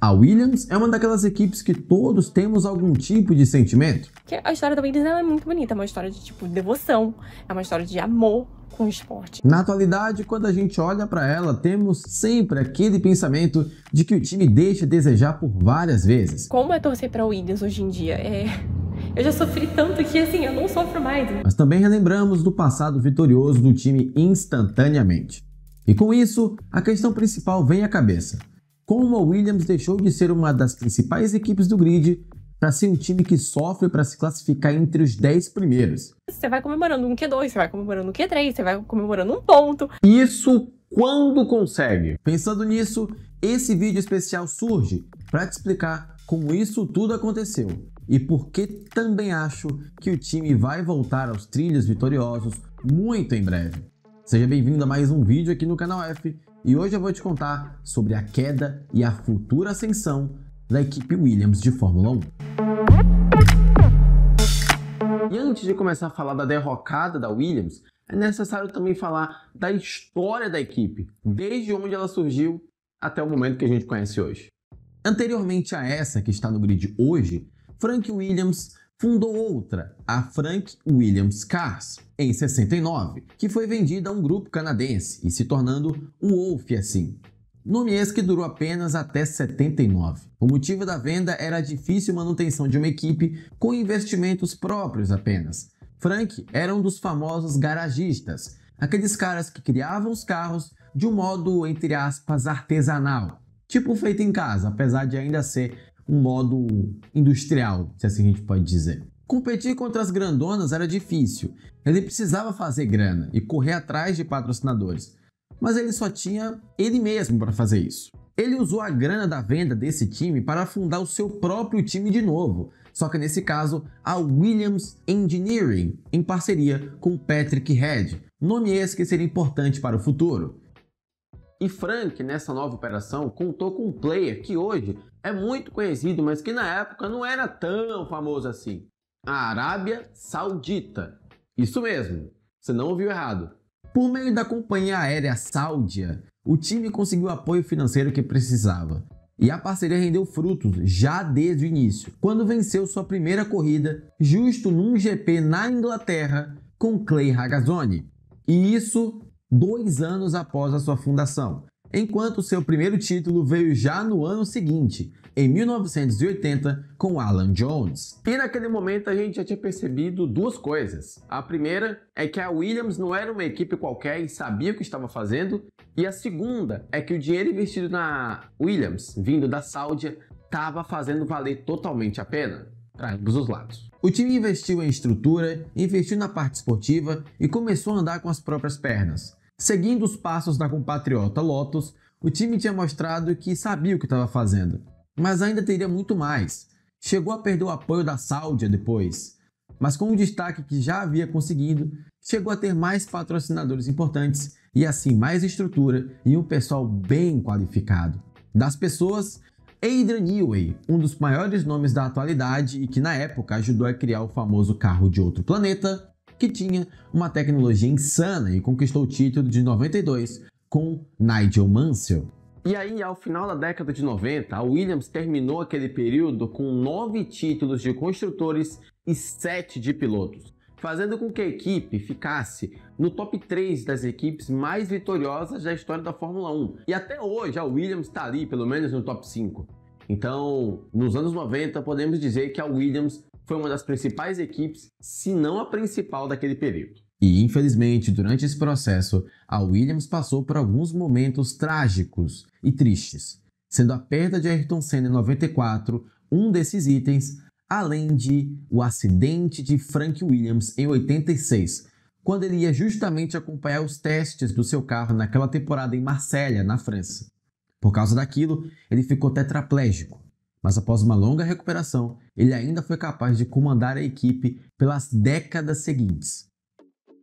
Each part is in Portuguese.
A Williams é uma daquelas equipes que todos temos algum tipo de sentimento. A história da Williams é muito bonita, é uma história de devoção, é uma história de amor com o esporte. Na atualidade, quando a gente olha para ela, temos sempre aquele pensamento de que o time deixa a desejar por várias vezes. Como é torcer para Williams hoje em dia? Eu já sofri tanto que assim, eu não sofro mais. Mas também relembramos do passado vitorioso do time instantaneamente. E com isso, a questão principal vem à cabeça. Como a Williams deixou de ser uma das principais equipes do grid para ser um time que sofre para se classificar entre os 10 primeiros? Você vai comemorando um Q2, você vai comemorando um Q3, você vai comemorando um ponto. Isso quando consegue. Pensando nisso, esse vídeo especial surge para te explicar como isso tudo aconteceu e por que também acho que o time vai voltar aos trilhos vitoriosos muito em breve. Seja bem-vindo a mais um vídeo aqui no canal F. E hoje eu vou te contar sobre a queda e a futura ascensão da equipe Williams de Fórmula 1. E antes de começar a falar da derrocada da Williams, é necessário também falar da história da equipe, desde onde ela surgiu até o momento que a gente conhece hoje. Anteriormente a essa que está no grid hoje, Frank Williams fundou outra, a Frank Williams Cars, em 69, que foi vendida a um grupo canadense e se tornando o Wolf assim. Nome esse que durou apenas até 79. O motivo da venda era a difícil manutenção de uma equipe com investimentos próprios apenas. Frank era um dos famosos garagistas, aqueles caras que criavam os carros de um modo, entre aspas, artesanal, tipo feito em casa, apesar de ainda ser um modo industrial, se assim a gente pode dizer. Competir contra as grandonas era difícil, ele precisava fazer grana e correr atrás de patrocinadores, mas ele só tinha ele mesmo para fazer isso. Ele usou a grana da venda desse time para fundar o seu próprio time de novo, só que nesse caso a Williams Engineering, em parceria com Patrick Head, nome esse que seria importante para o futuro. E Frank, nessa nova operação, contou com um player que hoje é muito conhecido, mas que na época não era tão famoso assim. A Arábia Saudita. Isso mesmo, você não ouviu errado. Por meio da companhia aérea Saudia, o time conseguiu o apoio financeiro que precisava. E a parceria rendeu frutos já desde o início, quando venceu sua primeira corrida, justo num GP na Inglaterra, com Clay Regazzoni. E isso 2 anos após a sua fundação, enquanto seu primeiro título veio já no ano seguinte, em 1980, com Alan Jones. E naquele momento a gente já tinha percebido duas coisas. A primeira é que a Williams não era uma equipe qualquer e sabia o que estava fazendo, e a segunda é que o dinheiro investido na Williams, vindo da Sáudia, estava fazendo valer totalmente a pena, para ambos os lados. O time investiu em estrutura, investiu na parte esportiva e começou a andar com as próprias pernas. Seguindo os passos da compatriota Lotus, o time tinha mostrado que sabia o que estava fazendo, mas ainda teria muito mais. Chegou a perder o apoio da Saudia depois, mas com o destaque que já havia conseguido, chegou a ter mais patrocinadores importantes e assim mais estrutura e um pessoal bem qualificado. Das pessoas, Adrian Newey, um dos maiores nomes da atualidade e que na época ajudou a criar o famoso carro de outro planeta, que tinha uma tecnologia insana e conquistou o título de 92 com Nigel Mansell. E aí, ao final da década de 90, a Williams terminou aquele período com 9 títulos de construtores e 7 de pilotos, fazendo com que a equipe ficasse no top 3 das equipes mais vitoriosas da história da Fórmula 1. E até hoje a Williams está ali, pelo menos no top 5. Então, nos anos 90, podemos dizer que a Williams foi uma das principais equipes, se não a principal daquele período. E infelizmente, durante esse processo, a Williams passou por alguns momentos trágicos e tristes, sendo a perda de Ayrton Senna em 94 um desses itens, além de o acidente de Frank Williams em 86, quando ele ia justamente acompanhar os testes do seu carro naquela temporada em Marselha, na França. Por causa daquilo, ele ficou tetraplégico. Mas após uma longa recuperação, ele ainda foi capaz de comandar a equipe pelas décadas seguintes.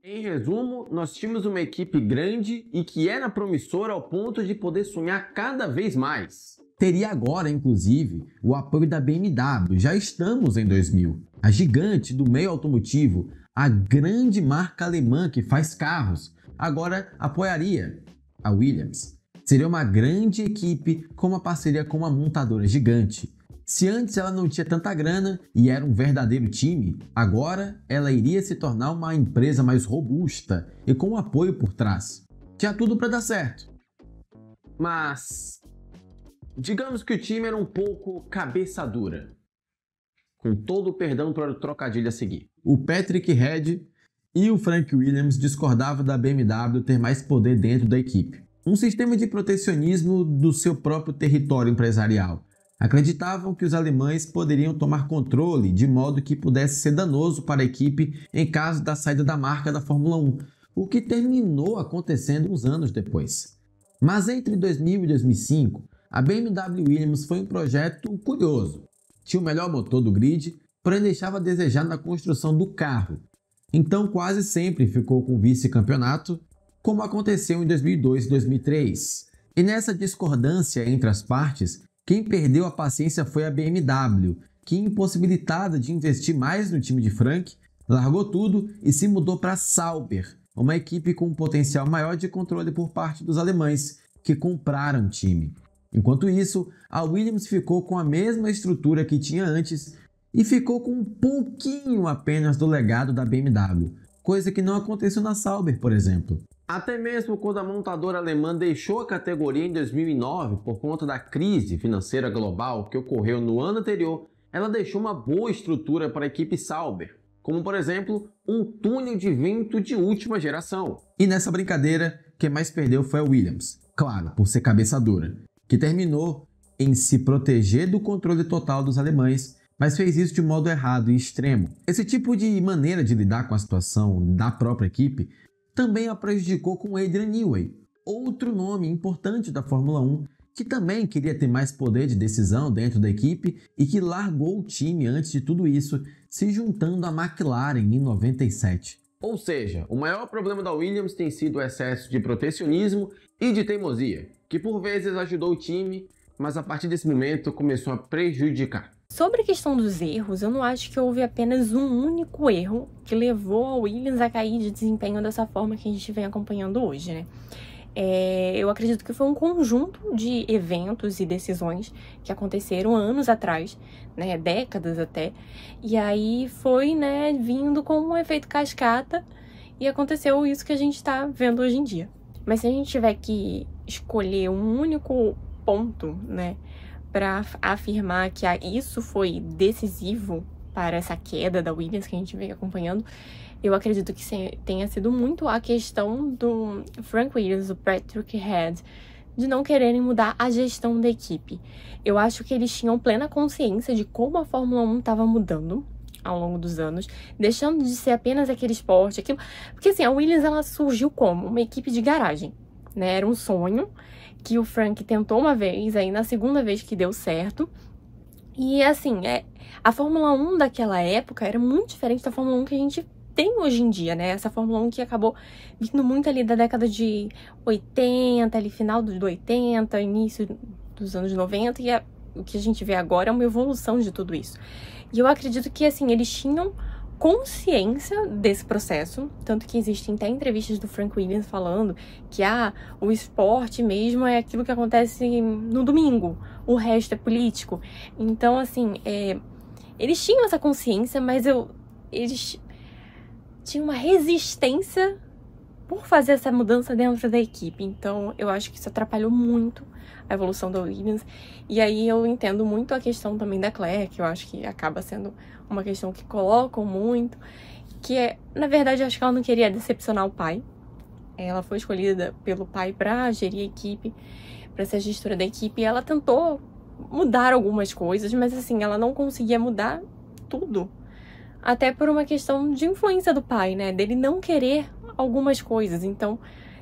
Em resumo, nós tínhamos uma equipe grande e que era promissora ao ponto de poder sonhar cada vez mais. Teria agora, inclusive, o apoio da BMW, já estamos em 2000. A gigante do meio automotivo, a grande marca alemã que faz carros, agora apoiaria a Williams. Seria uma grande equipe com uma parceria com uma montadora gigante. Se antes ela não tinha tanta grana e era um verdadeiro time, agora ela iria se tornar uma empresa mais robusta e com apoio por trás. Tinha tudo para dar certo. Mas digamos que o time era um pouco cabeça dura. Com todo o perdão para o trocadilho a seguir. O Patrick Head e o Frank Williams discordavam da BMW ter mais poder dentro da equipe. Um sistema de protecionismo do seu próprio território empresarial. Acreditavam que os alemães poderiam tomar controle de modo que pudesse ser danoso para a equipe em caso da saída da marca da Fórmula 1, o que terminou acontecendo uns anos depois. Mas entre 2000 e 2005, a BMW Williams foi um projeto curioso. Tinha o melhor motor do grid, porém deixava a desejar na construção do carro. Então quase sempre ficou com o vice-campeonato, como aconteceu em 2002 e 2003. E nessa discordância entre as partes, quem perdeu a paciência foi a BMW, que, impossibilitada de investir mais no time de Frank, largou tudo e se mudou para a Sauber, uma equipe com um potencial maior de controle por parte dos alemães, que compraram o time. Enquanto isso, a Williams ficou com a mesma estrutura que tinha antes e ficou com um pouquinho apenas do legado da BMW, coisa que não aconteceu na Sauber, por exemplo. Até mesmo quando a montadora alemã deixou a categoria em 2009 por conta da crise financeira global que ocorreu no ano anterior, ela deixou uma boa estrutura para a equipe Sauber, como por exemplo, um túnel de vento de última geração. E nessa brincadeira, quem mais perdeu foi a Williams, claro, por ser cabeça dura, que terminou em se proteger do controle total dos alemães, mas fez isso de modo errado e extremo. Esse tipo de maneira de lidar com a situação da própria equipe também a prejudicou com Adrian Newey, outro nome importante da Fórmula 1, que também queria ter mais poder de decisão dentro da equipe e que largou o time antes de tudo isso, se juntando à McLaren em 97. Ou seja, o maior problema da Williams tem sido o excesso de protecionismo e de teimosia, que por vezes ajudou o time, mas a partir desse momento começou a prejudicar. Sobre a questão dos erros, eu não acho que houve apenas um único erro que levou a Williams a cair de desempenho dessa forma que a gente vem acompanhando hoje, né? Eu acredito que foi um conjunto de eventos e decisões que aconteceram anos atrás, né, décadas até, e aí foi, né, vindo com um efeito cascata e aconteceu isso que a gente está vendo hoje em dia. Mas se a gente tiver que escolher um único ponto, né, para afirmar que isso foi decisivo para essa queda da Williams que a gente vem acompanhando, eu acredito que tenha sido muito a questão do Frank Williams, do Patrick Head, de não quererem mudar a gestão da equipe. Eu acho que eles tinham plena consciência de como a Fórmula 1 estava mudando ao longo dos anos, deixando de ser apenas aquele esporte, aquilo. Porque assim, a Williams ela surgiu como uma equipe de garagem, né? Era um sonho que o Frank tentou uma vez, aí na segunda vez que deu certo. E assim, a Fórmula 1 daquela época era muito diferente da Fórmula 1 que a gente tem hoje em dia, né? Essa Fórmula 1 que acabou vindo muito ali da década de 80, ali final dos 80, início dos anos 90, e o que a gente vê agora é uma evolução de tudo isso. E eu acredito que, assim, eles tinham consciência desse processo, tanto que existem até entrevistas do Frank Williams falando que o esporte mesmo é aquilo que acontece no domingo, o resto é político. Então, assim, eles tinham essa consciência, mas eles tinham uma resistência por fazer essa mudança dentro da equipe. Então, eu acho que isso atrapalhou muito a evolução da Williams. E aí eu entendo muito a questão também da Claire, que eu acho que acaba sendo uma questão que colocam muito, que na verdade, eu acho que ela não queria decepcionar o pai. Ela foi escolhida pelo pai para gerir a equipe, para ser a gestora da equipe, e ela tentou mudar algumas coisas, mas assim, ela não conseguia mudar tudo. Até por uma questão de influência do pai, né? Dele não querer algumas coisas. Então,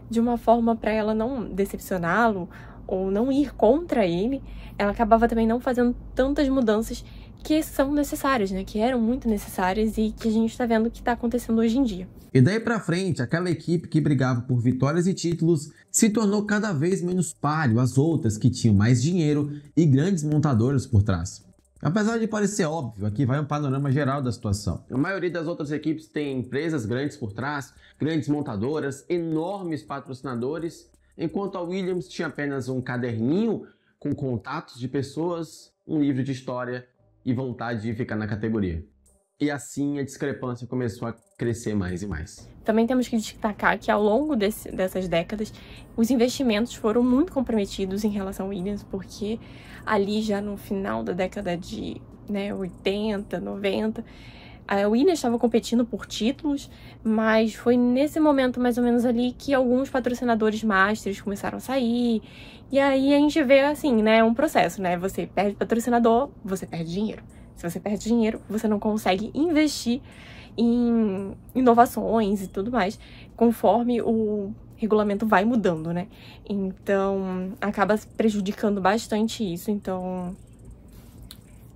de uma forma para ela não decepcioná-lo ou não ir contra ele, ela acabava também não fazendo tantas mudanças que são necessárias, né? Que eram muito necessárias e que a gente está vendo que está acontecendo hoje em dia. E daí pra frente, aquela equipe que brigava por vitórias e títulos se tornou cada vez menos páreo às outras que tinham mais dinheiro e grandes montadoras por trás. Apesar de parecer óbvio, aqui vai um panorama geral da situação. A maioria das outras equipes tem empresas grandes por trás, grandes montadoras, enormes patrocinadores, enquanto a Williams tinha apenas um caderninho com contatos de pessoas, um livro de história e vontade de ficar na categoria. E assim a discrepância começou a crescer mais e mais. Também temos que destacar que ao longo dessas décadas, os investimentos foram muito comprometidos em relação ao Williams, porque ali já no final da década de 80, 90, a Williams estava competindo por títulos, mas foi nesse momento mais ou menos ali que alguns patrocinadores masters começaram a sair, e aí a gente vê assim, um processo, você perde patrocinador, você perde dinheiro. Se você perde dinheiro, você não consegue investir em inovações e tudo mais, conforme o regulamento vai mudando, Então, acaba prejudicando bastante isso. Então,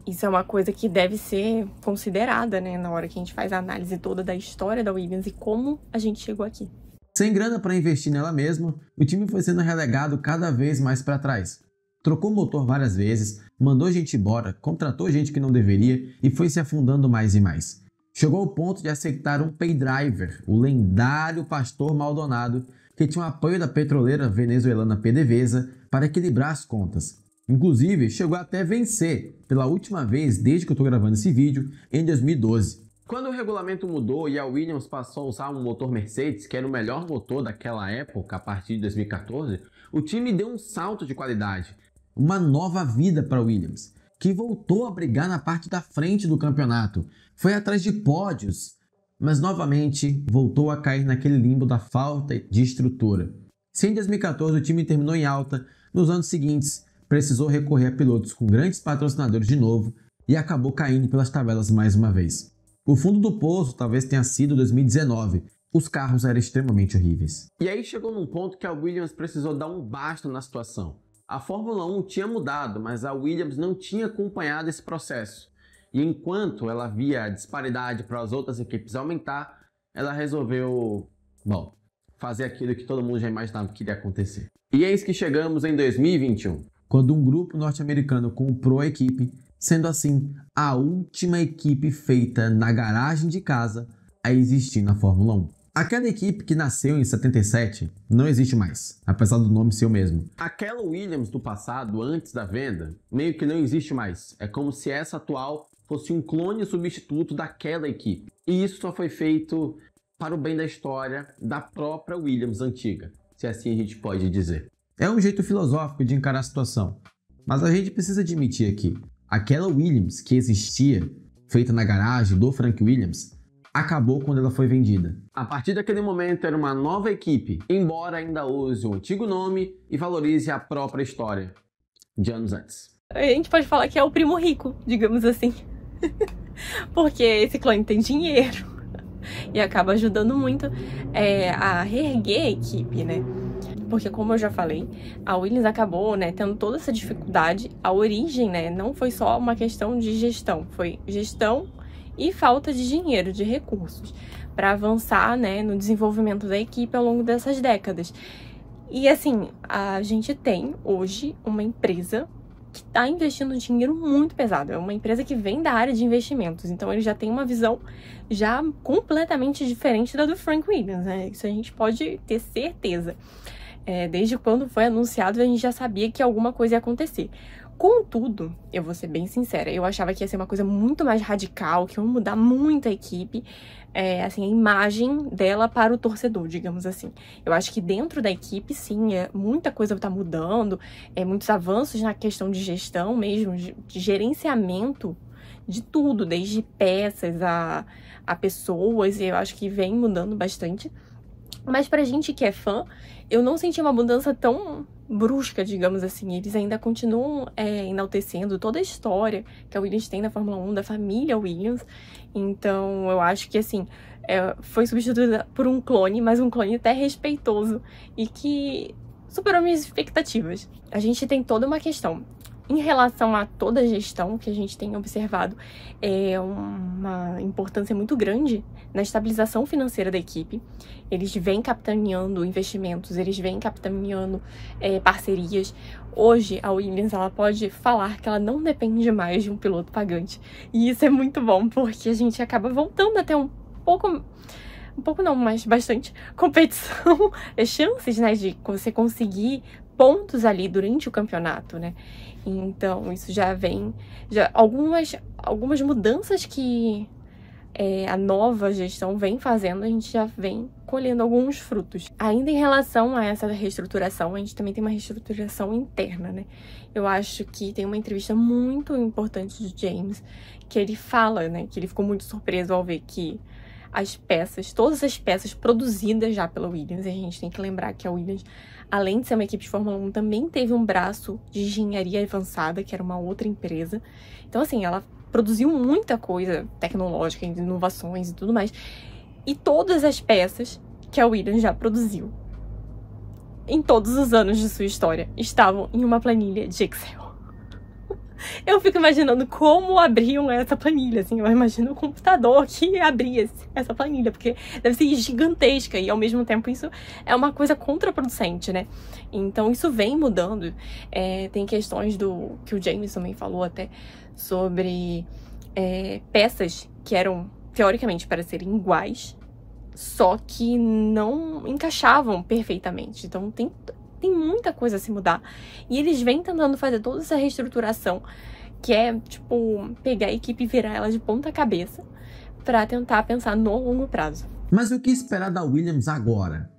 isso é uma coisa que deve ser considerada, na hora que a gente faz a análise toda da história da Williams e como a gente chegou aqui. Sem grana para investir nela mesma, o time foi sendo relegado cada vez mais para trás. Trocou o motor várias vezes, mandou gente embora, contratou gente que não deveria e foi se afundando mais e mais. Chegou ao ponto de aceitar um pay driver, o lendário Pastor Maldonado, que tinha o apoio da petroleira venezuelana PDVSA para equilibrar as contas. Inclusive, chegou até vencer, pela última vez desde que eu estou gravando esse vídeo, em 2012. Quando o regulamento mudou e a Williams passou a usar um motor Mercedes, que era o melhor motor daquela época, a partir de 2014, o time deu um salto de qualidade. Uma nova vida para Williams, que voltou a brigar na parte da frente do campeonato, foi atrás de pódios, mas novamente voltou a cair naquele limbo da falta de estrutura. Se em 2014 o time terminou em alta, nos anos seguintes precisou recorrer a pilotos com grandes patrocinadores de novo e acabou caindo pelas tabelas mais uma vez. O fundo do poço talvez tenha sido 2019, os carros eram extremamente horríveis. E aí chegou num ponto que a Williams precisou dar um basta na situação. A Fórmula 1 tinha mudado, mas a Williams não tinha acompanhado esse processo. E enquanto ela via a disparidade para as outras equipes aumentar, ela resolveu, fazer aquilo que todo mundo já imaginava que iria acontecer. E eis que chegamos em 2021, quando um grupo norte-americano comprou a equipe, sendo assim a última equipe feita na garagem de casa a existir na Fórmula 1. Aquela equipe que nasceu em 77 não existe mais, apesar do nome ser o mesmo. Aquela Williams do passado, antes da venda, meio que não existe mais. É como se essa atual fosse um clone substituto daquela equipe. E isso só foi feito para o bem da história da própria Williams antiga, se assim a gente pode dizer. É um jeito filosófico de encarar a situação, mas a gente precisa admitir aqui, aquela Williams que existia, feita na garagem do Frank Williams, acabou quando ela foi vendida. A partir daquele momento era uma nova equipe, embora ainda use o antigo nome e valorize a própria história de anos antes. A gente pode falar que é o primo rico, digamos assim. Porque esse clone tem dinheiro e acaba ajudando muito a reerguer a equipe, Porque, como eu já falei, a Williams acabou, tendo toda essa dificuldade. A origem, não foi só uma questão de gestão, foi gestão e falta de dinheiro, de recursos, para avançar, no desenvolvimento da equipe ao longo dessas décadas. E, assim, a gente tem hoje uma empresa que está investindo dinheiro muito pesado. É uma empresa que vem da área de investimentos, então ele já tem uma visão já completamente diferente da do Frank Williams, Isso a gente pode ter certeza. Desde quando foi anunciado, a gente já sabia que alguma coisa ia acontecer. Contudo, eu vou ser bem sincera, eu achava que ia ser uma coisa muito mais radical, que ia mudar muito a equipe, a imagem dela para o torcedor, digamos assim. Eu acho que dentro da equipe, sim, muita coisa está mudando, muitos avanços na questão de gestão mesmo, de gerenciamento de tudo, desde peças a pessoas, e eu acho que vem mudando bastante. Mas pra gente que é fã, eu não senti uma mudança tão brusca, digamos assim. Eles ainda continuam enaltecendo toda a história que a Williams tem na Fórmula 1, da família Williams. Então, eu acho que, assim, foi substituída por um clone, mas um clone até respeitoso e que superou minhas expectativas. A gente tem toda uma questão. Em relação a toda a gestão que a gente tem observado, é uma importância muito grande na estabilização financeira da equipe. Eles vêm capitaneando investimentos, eles vêm capitaneando parcerias. Hoje, a Williams ela pode falar que ela não depende mais de um piloto pagante. E isso é muito bom, porque a gente acaba voltando até um pouco um pouco não, mas bastante competição, chances, né, de você conseguir pontos ali durante o campeonato, né? Então, isso já vem, algumas mudanças que a nova gestão vem fazendo, a gente já vem colhendo alguns frutos. Ainda em relação a essa reestruturação, a gente também tem uma reestruturação interna, né? Eu acho que tem uma entrevista muito importante de James, que ele fala, né, que ele ficou muito surpreso ao ver que todas as peças produzidas já pela Williams, a gente tem que lembrar que a Williams, além de ser uma equipe de Fórmula 1, também teve um braço de engenharia avançada, que era uma outra empresa. Então, assim, ela produziu muita coisa tecnológica, inovações e tudo mais. E todas as peças que a Williams já produziu, em todos os anos de sua história, estavam em uma planilha de Excel. Eu fico imaginando como abriam essa planilha, assim, eu imagino o computador que abria essa planilha, porque deve ser gigantesca e, ao mesmo tempo, isso é uma coisa contraproducente, né? Então, isso vem mudando. Tem questões que o James também falou até, sobre peças que eram, teoricamente, para serem iguais, só que não encaixavam perfeitamente. Então, tem muita coisa a se mudar. E eles vêm tentando fazer toda essa reestruturação, que é, tipo, pegar a equipe e virar ela de ponta cabeça para tentar pensar no longo prazo. Mas o que esperar da Williams agora?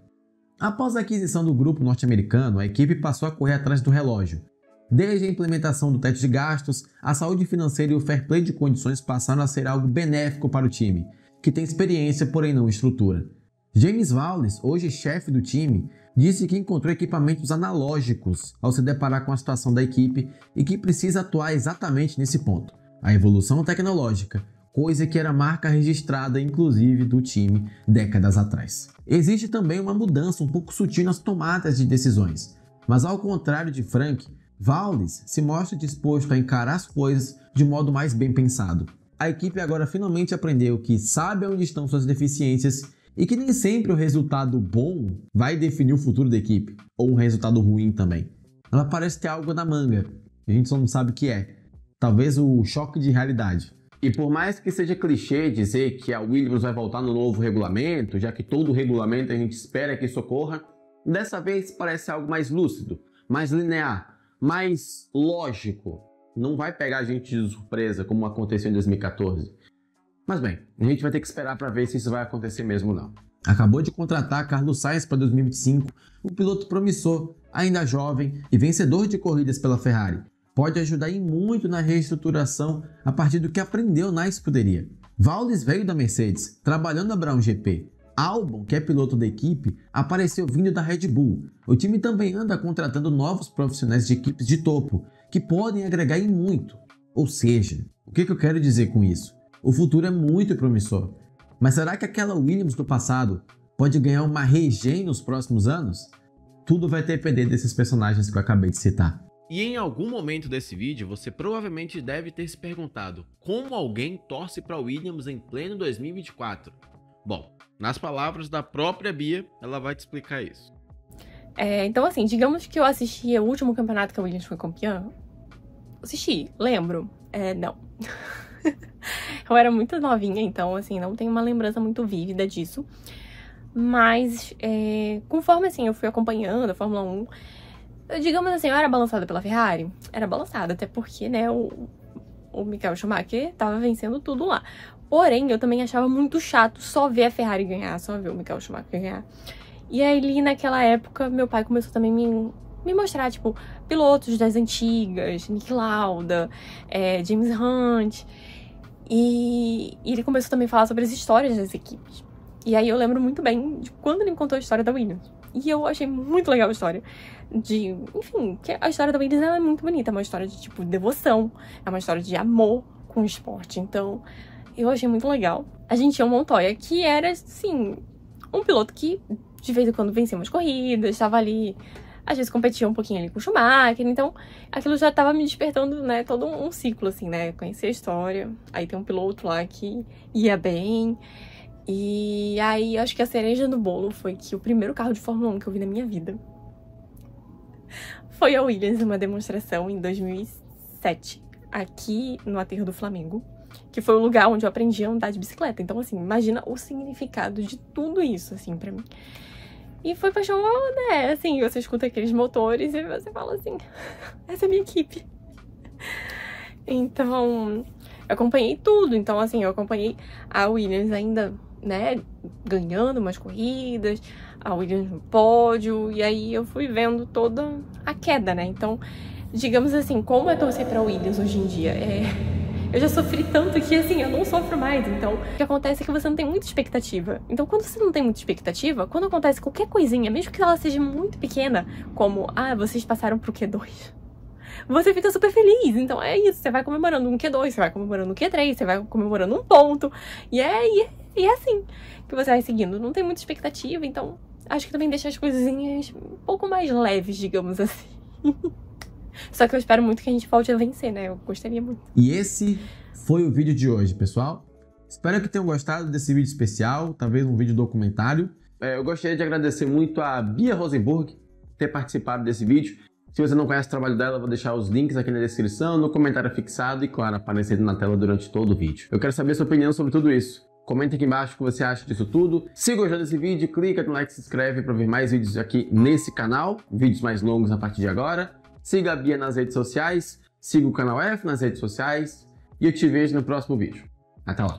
Após a aquisição do grupo norte-americano, a equipe passou a correr atrás do relógio. Desde a implementação do teto de gastos, a saúde financeira e o fair play de condições passaram a ser algo benéfico para o time, que tem experiência, porém não estrutura. James Vowles, hoje chefe do time, disse que encontrou equipamentos analógicos ao se deparar com a situação da equipe e que precisa atuar exatamente nesse ponto, a evolução tecnológica, coisa que era marca registrada inclusive do time décadas atrás. Existe também uma mudança um pouco sutil nas tomadas de decisões, mas ao contrário de Frank, Vowles se mostra disposto a encarar as coisas de modo mais bem pensado. A equipe agora finalmente aprendeu que sabe onde estão suas deficiências e que nem sempre o resultado bom vai definir o futuro da equipe, ou um resultado ruim também. Ela parece ter algo na manga, a gente só não sabe o que é. Talvez o choque de realidade. E por mais que seja clichê dizer que a Williams vai voltar no novo regulamento, já que todo regulamento a gente espera que isso ocorra, dessa vez parece algo mais lúcido, mais linear, mais lógico. Não vai pegar a gente de surpresa como aconteceu em 2014. Mas bem, a gente vai ter que esperar para ver se isso vai acontecer mesmo ou não. Acabou de contratar Carlos Sainz para 2025, um piloto promissor, ainda jovem e vencedor de corridas pela Ferrari. Pode ajudar em muito na reestruturação a partir do que aprendeu na escuderia. Vowles veio da Mercedes, trabalhando na Brown GP. Albon, que é piloto da equipe, apareceu vindo da Red Bull. O time também anda contratando novos profissionais de equipes de topo, que podem agregar em muito. Ou seja, o que eu quero dizer com isso? O futuro é muito promissor. Mas será que aquela Williams do passado pode ganhar uma regen nos próximos anos? Tudo vai depender desses personagens que eu acabei de citar. E em algum momento desse vídeo, você provavelmente deve ter se perguntado como alguém torce para Williams em pleno 2024. Bom, nas palavras da própria Bia, ela vai te explicar isso. Então, assim, digamos que eu assisti o último campeonato que a Williams foi campeã. Assisti, lembro. Não. Eu era muito novinha, então, assim, não tenho uma lembrança muito vívida disso. Mas, conforme, assim, eu fui acompanhando a Fórmula 1, digamos assim, eu era balançada pela Ferrari? Era balançada, até porque, né, o Michael Schumacher tava vencendo tudo lá. Porém, eu também achava muito chato só ver a Ferrari ganhar, só ver o Michael Schumacher ganhar. E aí, ali naquela época, meu pai começou também a me mostrar, tipo, pilotos das antigas, Niki Lauda, James Hunt. E ele começou também a falar sobre as histórias das equipes. E aí eu lembro muito bem de quando ele me contou a história da Williams. E eu achei muito legal a história enfim, que a história da Williams é muito bonita. É uma história de, tipo, devoção. É uma história de amor com o esporte. Então, eu achei muito legal. A gente tinha o Montoya, que era, assim, um piloto que, de vez em quando, vencia umas corridas, estava ali, às vezes competia um pouquinho ali com o Schumacher. Então, aquilo já estava me despertando, né, todo um ciclo, assim, né? Conhecer a história. Aí tem um piloto lá que ia bem. E aí, acho que a cereja do bolo foi que o primeiro carro de Fórmula 1 que eu vi na minha vida foi a Williams, uma demonstração em 2007, aqui no Aterro do Flamengo. que foi o lugar onde eu aprendi a andar de bicicleta. Então, assim, imagina o significado de tudo isso, assim, pra mim. E foi paixão, né? Assim, você escuta aqueles motores e você fala assim, essa é a minha equipe. Então, eu acompanhei tudo. Então, assim, eu acompanhei a Williams ainda, né, ganhando umas corridas, a Williams no pódio, e aí eu fui vendo toda a queda, né? Então, digamos assim, como é torcer pra Williams hoje em dia? Eu já sofri tanto que, assim, eu não sofro mais. Então, o que acontece é que você não tem muita expectativa. Então, quando você não tem muita expectativa, quando acontece qualquer coisinha, mesmo que ela seja muito pequena, como, vocês passaram pro Q2, você fica super feliz. Então, é isso. Você vai comemorando um Q2, você vai comemorando um Q3, você vai comemorando um ponto. E é assim que você vai seguindo. Não tem muita expectativa, então acho que também deixa as coisinhas um pouco mais leves, digamos assim. Só que eu espero muito que a gente volte a vencer, né? Eu gostaria muito. E esse foi o vídeo de hoje, pessoal. Espero que tenham gostado desse vídeo especial, talvez um vídeo documentário. Eu gostaria de agradecer muito a Bia Rosenburg por ter participado desse vídeo. Se você não conhece o trabalho dela, eu vou deixar os links aqui na descrição, no comentário fixado e, claro, aparecendo na tela durante todo o vídeo. Eu quero saber a sua opinião sobre tudo isso. Comenta aqui embaixo o que você acha disso tudo. Se gostou desse vídeo, clica no like e se inscreve para ver mais vídeos aqui nesse canal, vídeos mais longos a partir de agora. Siga a Bia nas redes sociais, siga o canal F nas redes sociais e eu te vejo no próximo vídeo. Até lá!